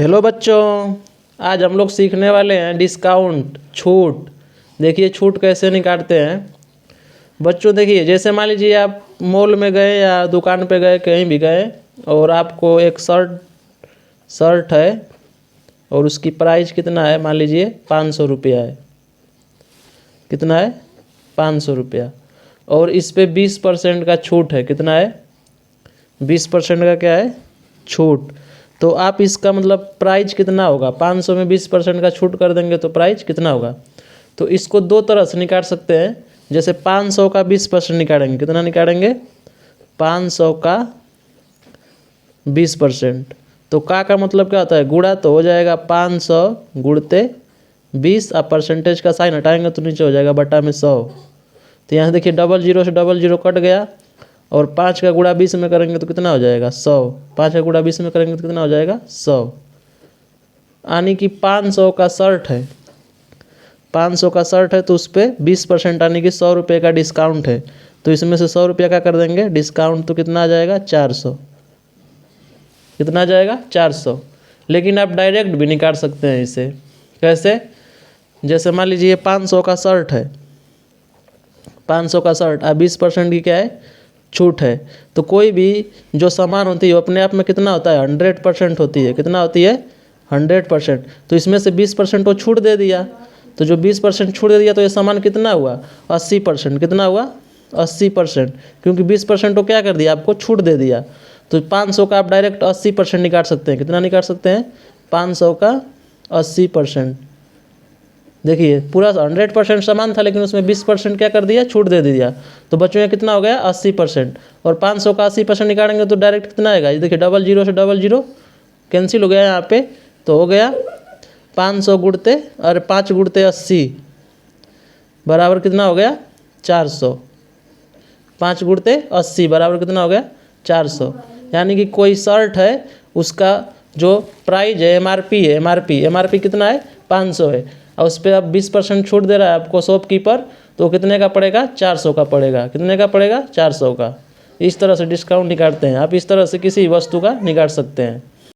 Hello बच्चों, आज हम लोग सीखने वाले हैं डिस्काउंट, छूट। देखिए छूट कैसे निकालते हैं। बच्चों देखिए, जैसे मान लीजिए आप मॉल में गए या दुकान पे गए, कहीं भी गए और आपको एक शर्ट है और उसकी प्राइस कितना है, मान लीजिए 500 रुपया है। कितना है? 500 रुपया। और इस पे 20% का छूट है। कितना है? 20% का क्या है? छूट। तो आप इसका मतलब प्राइस कितना होगा? 500 में 20% का छूट कर देंगे तो प्राइस कितना होगा? तो इसको दो तरह से निकाल सकते हैं। जैसे 500 का 20% निकालेंगे, कितना निकालेंगे? 500 का 20%। तो का मतलब क्या होता है? गुणा तो हो जाएगा 500 गुणते 20, आप परसेंटेज का साइन हटाएंगे तो नीचे हो जाएगा बटा में 100। तो यहाँ देखिए डबल जीरो से डबल जीरो कट गया और 5 का गुणा 20 में करेंगे तो कितना हो जाएगा? 100। 5 का गुणा 20 में करेंगे तो कितना हो जाएगा? 100। यानी कि 500 का शर्ट है, 500 का शर्ट है तो उस पर 20% यानी कि 100 रुपये का डिस्काउंट है। तो इसमें से 100 रुपये का कर देंगे डिस्काउंट, तो कितना आ जाएगा? 400। कितना आ जाएगा? 400। लेकिन आप डायरेक्ट भी निकाल सकते हैं इसे। कैसे? जैसे मान लीजिए 500 का शर्ट है, 500 का शर्ट, अब 20% की क्या है? छूट है। तो कोई भी जो सामान होती है वो अपने आप में कितना होता है? 100% होती है। कितना होती है? 100%। तो इसमें से 20% को छूट दे दिया, तो जो 20% छूट दे दिया तो ये सामान कितना हुआ? 80%। कितना हुआ? 80%। क्योंकि 20% को क्या कर दिया? आपको छूट दे दिया। तो 500 का आप डायरेक्ट 80% निकाल सकते हैं। कितना निकाल सकते हैं? 500 का 80%। देखिए पूरा 100% सामान था लेकिन उसमें 20% क्या कर दिया? छूट दे दिया। तो बच्चों ये कितना हो गया? 80%। और 500 का 80% निकालेंगे तो डायरेक्ट कितना आएगा? ये देखिए डबल जीरो से डबल जीरो कैंसिल हो गया यहाँ पे, तो हो गया 500 गुणते और 5 गुणते 80 बराबर कितना हो गया? 400। 5 गुणते 80 बराबर कितना हो गया? 400। यानी कि कोई शर्ट है उसका जो प्राइस है एमआरपी कितना है? 500 है और उस पर अब 20% छूट दे रहा है आपको शॉपकीपर, तो कितने का पड़ेगा? 400 का पड़ेगा। कितने का पड़ेगा? 400 का। इस तरह से डिस्काउंट निकालते हैं। आप इस तरह से किसी वस्तु का निकाल सकते हैं।